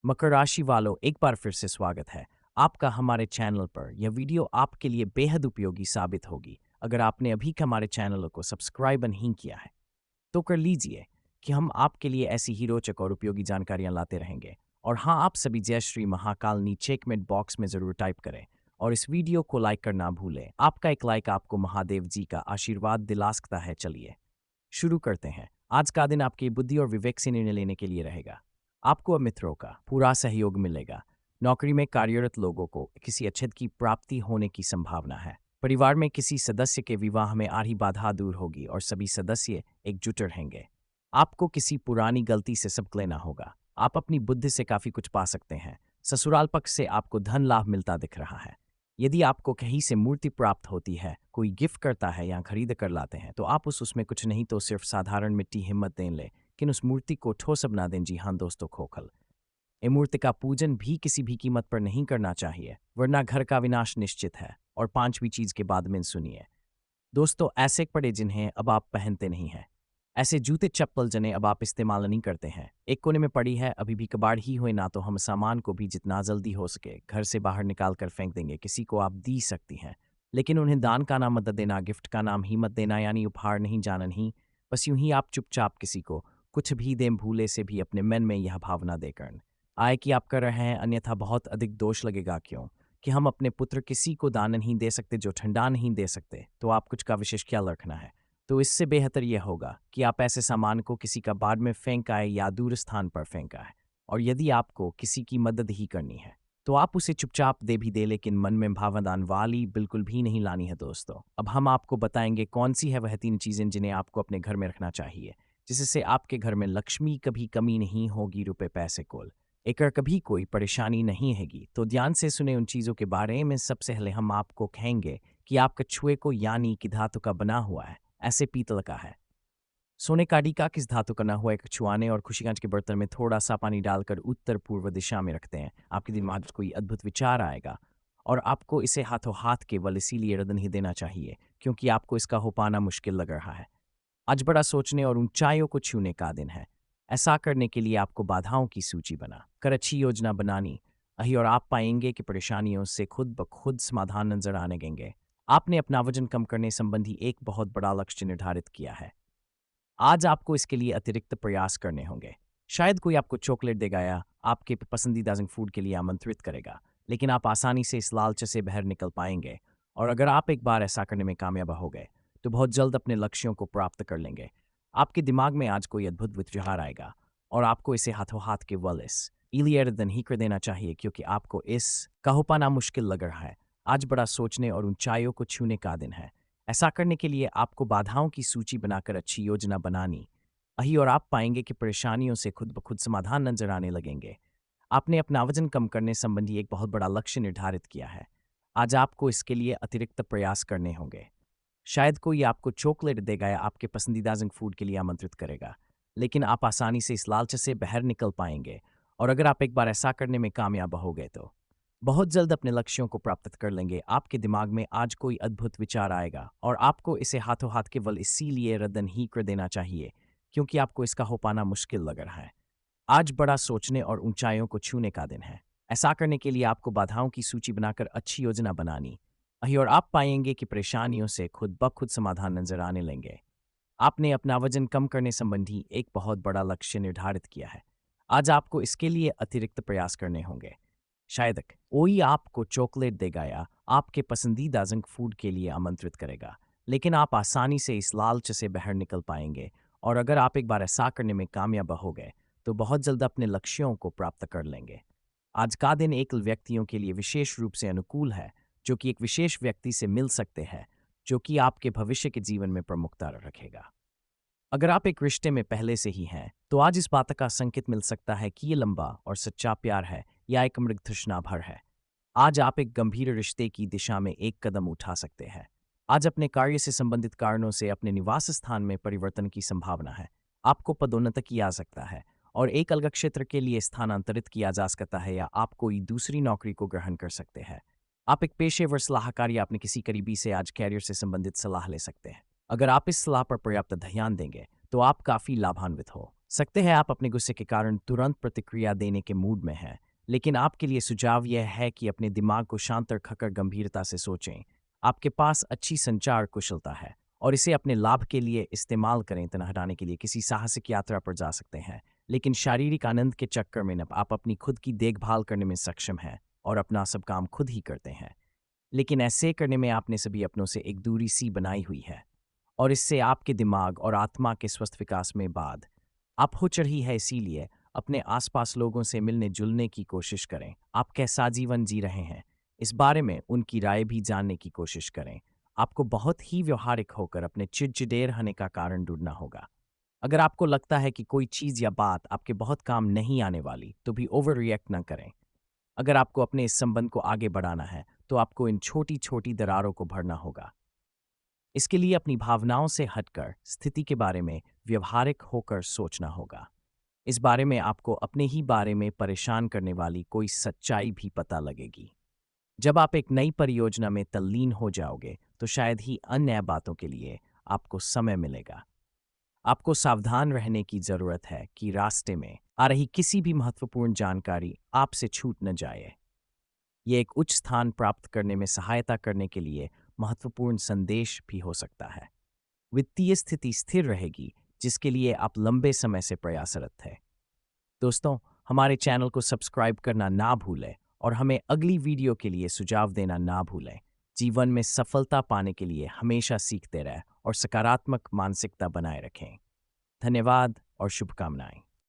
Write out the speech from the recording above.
मकर राशि वालों, एक बार फिर से स्वागत है आपका हमारे चैनल पर। यह वीडियो आपके लिए बेहद उपयोगी साबित होगी। अगर आपने अभी हमारे चैनल को सब्सक्राइब नहीं किया है तो कर लीजिए कि हम आपके लिए ऐसी ही रोचक और उपयोगी जानकारियां लाते रहेंगे। और हाँ, आप सभी जय श्री महाकाल नीचे कमेंट बॉक्स में ज़रूर टाइप करें और इस वीडियो को लाइक करना भूलें। आपका एक लाइक आपको महादेव जी का आशीर्वाद दिला सकता है। चलिए शुरू करते हैं। आज का दिन आपकी बुद्धि और विवेक से निर्णय लेने के लिए रहेगा। आपको अब मित्रों का पूरा सहयोग मिलेगा। नौकरी में कार्यरत लोगों को किसी अच्छे की प्राप्ति होने की संभावना है। परिवार में किसी सदस्य के विवाह में आ रही बाधा दूर होगी और सभी सदस्य एकजुट रहेंगे। आपको किसी पुरानी गलती से सबक लेना होगा। आप अपनी बुद्धि से काफी कुछ पा सकते हैं। ससुराल पक्ष से आपको धन लाभ मिलता दिख रहा है। यदि आपको कहीं से मूर्ति प्राप्त होती है, कोई गिफ्ट करता है या खरीद कर लाते हैं, तो आप उसमें कुछ नहीं तो सिर्फ साधारण मिट्टी हिम्मत दें ले, लेकिन उस मूर्ति को ठोस बना दें। जी हाँ दोस्तों, खोखल ए मूर्ति का पूजन भी किसी भी कीमत पर नहीं करना चाहिए, वरना घर का विनाश निश्चित है। और पांचवी चीज के बाद में सुनिए दोस्तों, ऐसे कपड़े जिन्हें अब आप पहनते नहीं हैं, ऐसे जूते चप्पल जिन्हें अब आप इस्तेमाल नहीं करते हैं, एक कोने में पड़ी है, अभी भी कबाड़ ही हुए ना, तो हम सामान को भी जितना जल्दी हो सके घर से बाहर निकाल कर फेंक देंगे। किसी को आप दी सकती हैं, लेकिन उन्हें दान का नाम मदद देना, गिफ्ट का नाम ही मत देना, यानी उपहार नहीं, जाना नहीं। बस यूं ही आप चुपचाप किसी को कुछ भी दें, भूले से भी अपने मन में यह भावना देकर आए कि आप कर रहे हैं, अन्यथा बहुत अधिक दोष लगेगा। क्यों कि हम अपने पुत्र किसी को दान नहीं दे सकते, जो ठंडा नहीं दे सकते, तो आप कुछ का विशेष ख्याल रखना है। तो इससे बेहतर यह होगा कि आप ऐसे सामान को किसी का बाड़ में फेंक आए या दूर स्थान पर फेंक आए। और यदि आपको किसी की मदद ही करनी है तो आप उसे चुपचाप दे भी दे, लेकिन मन में भावनादान वाली बिल्कुल भी नहीं लानी है दोस्तों। अब हम आपको बताएंगे कौन सी है वह 3 चीजें जिन्हें आपको अपने घर में रखना चाहिए, जिससे आपके घर में लक्ष्मी कभी कमी नहीं होगी, रुपए पैसे कोल एकर कभी कोई परेशानी नहीं हैगी। तो ध्यान से सुने उन चीजों के बारे में। सबसे पहले हम आपको कहेंगे कि आप कछुए को, यानी कि धातु का बना हुआ है, ऐसे पीतल का है, सोने काडी का किस धातु का ना हुआ एक छुआने और खुशीकांच के बर्तन में थोड़ा सा पानी डालकर उत्तर पूर्व दिशा में रखते हैं। आपके दिमाग में कोई अद्भुत विचार आएगा और आपको इसे हाथों हाथ केवल इसीलिए रद्द नहीं देना चाहिए क्योंकि आपको इसका हो पाना मुश्किल लग रहा है। आज बड़ा सोचने और ऊंचाइयों को छूने का दिन है। ऐसा करने के लिए आपको बाधाओं की सूची बना कर अच्छी योजना बनानी अही, और आप पाएंगे कि परेशानियों से खुद ब खुद समाधान नजर आने लगेंगे। आपने अपना वजन कम करने संबंधी एक बहुत बड़ा लक्ष्य निर्धारित किया है। आज आपको इसके लिए अतिरिक्त प्रयास करने होंगे। शायद कोई आपको चॉकलेट देगा या आपके पसंदीदा जंक फूड के लिए आमंत्रित करेगा, लेकिन आप आसानी से इस लालच से बाहर निकल पाएंगे। और अगर आप एक बार ऐसा करने में कामयाब हो गए तो बहुत जल्द अपने लक्ष्यों को प्राप्त कर लेंगे। आपके दिमाग में आज कोई अद्भुत विचार आएगा और आपको इसे हाथों हाथ केवल इस इलियर्दन ही कर देना चाहिए, क्योंकि आपको इस का हो पाना मुश्किल लग रहा है। आज बड़ा सोचने और ऊंचाइयों को छूने का दिन है। ऐसा करने के लिए आपको बाधाओं की सूची बनाकर अच्छी योजना बनानी अही, और आप पाएंगे कि परेशानियों से खुद ब खुद समाधान नजर आने लगेंगे। आपने अपना वजन कम करने संबंधी एक बहुत बड़ा लक्ष्य निर्धारित किया है। आज आपको इसके लिए अतिरिक्त प्रयास करने होंगे। शायद कोई आपको चॉकलेट देगा या आपके पसंदीदा जंक फूड के लिए आमंत्रित करेगा, लेकिन आप आसानी से इस लालच से बाहर निकल पाएंगे। और अगर आप एक बार ऐसा करने में कामयाब हो गए तो बहुत जल्द अपने लक्ष्यों को प्राप्त कर लेंगे। आपके दिमाग में आज कोई अद्भुत विचार आएगा और आपको इसे हाथों हाथ केवल इसीलिए रद्दन ही कर देना चाहिए क्योंकि आपको इसका हो पाना मुश्किल लग रहा है। आज बड़ा सोचने और ऊंचाइयों को छूने का दिन है। ऐसा करने के लिए आपको बाधाओं की सूची बनाकर अच्छी योजना बनानी अही, और आप पाएंगे कि परेशानियों से खुद ब खुद समाधान नजर आने लेंगे। आपने अपना वजन कम करने संबंधी एक बहुत बड़ा लक्ष्य निर्धारित किया है। आज आपको इसके लिए अतिरिक्त प्रयास करने होंगे। शायद कोई आपको चॉकलेट देगा या आपके पसंदीदा जंक फूड के लिए आमंत्रित करेगा, लेकिन आप आसानी से इस लालच से बाहर निकल पाएंगे। और अगर आप एक बार ऐसा करने में कामयाब हो गए तो बहुत जल्द अपने लक्ष्यों को प्राप्त कर लेंगे। आज का दिन एक व्यक्तियों के लिए विशेष रूप से अनुकूल है, जो कि एक विशेष व्यक्ति से मिल सकते हैं, जो कि आपके भविष्य के जीवन में प्रमुखता रखेगा। अगर आप एक रिश्ते में पहले से ही हैं तो आज इस बात का संकेत मिल सकता है कि ये लंबा और सच्चा प्यार है या एक मृग तृष्णा भर है। आज आप एक गंभीर रिश्ते की दिशा में एक कदम उठा सकते हैं। आज अपने कार्य से संबंधित कारणों से अपने निवास स्थान में परिवर्तन की संभावना है। आपको पदोन्नत किया जा सकता है और एक अलग क्षेत्र के लिए स्थानांतरित किया जा सकता है, या आप कोई दूसरी नौकरी को ग्रहण कर सकते हैं। आप एक पेशेवर सलाहकार या अपने किसी करीबी से आज कैरियर से संबंधित सलाह ले सकते हैं। अगर आप इस सलाह पर पर्याप्त ध्यान देंगे तो आप काफी लाभान्वित हो सकते हैं आप अपने गुस्से के कारण तुरंत प्रतिक्रिया देने के मूड में हैं, लेकिन आपके लिए सुझाव यह है कि अपने दिमाग को शांत रखकर गंभीरता से सोचें। आपके पास अच्छी संचार कुशलता है और इसे अपने लाभ के लिए इस्तेमाल करें। तनाव हटाने के लिए किसी साहसिक यात्रा पर जा सकते हैं, लेकिन शारीरिक आनंद के चक्कर में न आप अपनी खुद की देखभाल करने में सक्षम हैं और अपना सब काम खुद ही करते हैं। लेकिन ऐसे करने में आपने सभी अपनों से एक दूरी सी बनाई हुई है और इससे आपके दिमाग और आत्मा के स्वस्थ विकास में बाध आप हो चढ़ी है। इसीलिए अपने आसपास लोगों से मिलने जुलने की कोशिश करें। आप कैसा जीवन जी रहे हैं, इस बारे में उनकी राय भी जानने की कोशिश करें। आपको बहुत ही व्यवहारिक होकर अपने चिड़चिड़े रहने का कारण ढूंढना होगा। अगर आपको लगता है कि कोई चीज़ या बात आपके बहुत काम नहीं आने वाली, तो भी ओवर रिएक्ट न करें। अगर आपको अपने इस संबंध को आगे बढ़ाना है, तो आपको इन छोटी-छोटी दरारों को भरना होगा। इसके लिए अपनी भावनाओं से हटकर स्थिति के बारे में व्यवहारिक होकर सोचना होगा। इस बारे में आपको अपने ही बारे में परेशान करने वाली कोई सच्चाई भी पता लगेगी। जब आप एक नई परियोजना में तल्लीन हो जाओगे, तो शायद ही अन्य बातों के लिए आपको समय मिलेगा। आपको सावधान रहने की जरूरत है कि रास्ते में आ रही किसी भी महत्वपूर्ण जानकारी आपसे छूट न जाए। ये एक उच्च स्थान प्राप्त करने में सहायता करने के लिए महत्वपूर्ण संदेश भी हो सकता है। वित्तीय स्थिति स्थिर रहेगी, जिसके लिए आप लंबे समय से प्रयासरत थे। दोस्तों, हमारे चैनल को सब्सक्राइब करना ना भूलें और हमें अगली वीडियो के लिए सुझाव देना ना भूलें। जीवन में सफलता पाने के लिए हमेशा सीखते रहें और सकारात्मक मानसिकता बनाए रखें। धन्यवाद और शुभकामनाएं।